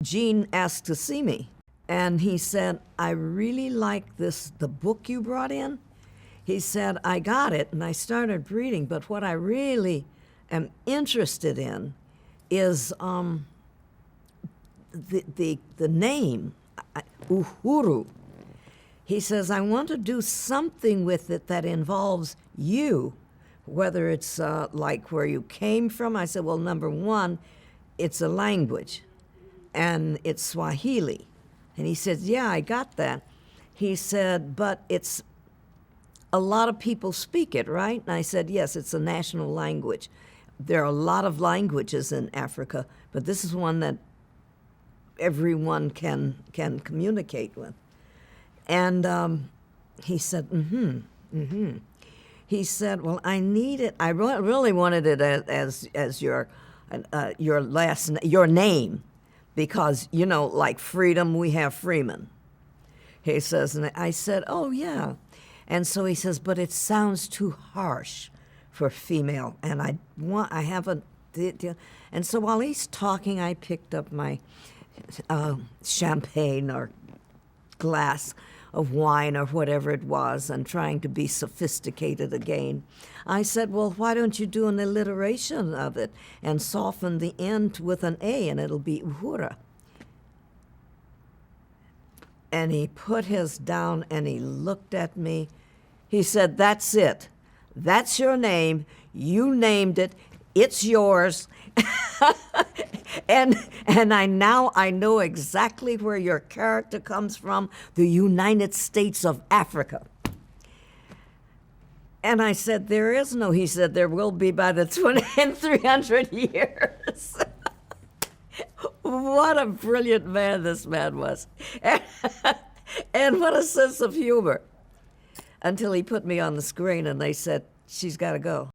Gene asked to see me. And he said, I really like the book you brought in. He said, I got it and I started reading, but what I really am interested in is the name, Uhuru. He says, I want to do something with it that involves you, whether it's like where you came from. I said, well, number one, it's a language, and it's Swahili. And he said, yeah, I got that. He said, but it's, a lot of people speak it, right? And I said, yes, it's a national language. There are a lot of languages in Africa, but this is one that everyone can communicate with. And he said, He said, well, I need it. I really wanted it as your name, because, you know, like freedom, we have Freeman. He says, and I said, oh, yeah. And so he says, but it sounds too harsh for female, and I haven't. And so while he's talking, I picked up my champagne or glass of wine or whatever it was, and trying to be sophisticated again. I said, well, why don't you do an alliteration of it and soften the end with an A, and it'll be Uhura. And he put his down and he looked at me. He said, that's it. That's your name. You named it. It's yours. And I know exactly where your character comes from, the United States of Africa. And I said, there is no, he said, there will be by the 300 years. What a brilliant man this man was. And what a sense of humor. Until he put me on the screen and they said, she's got to go.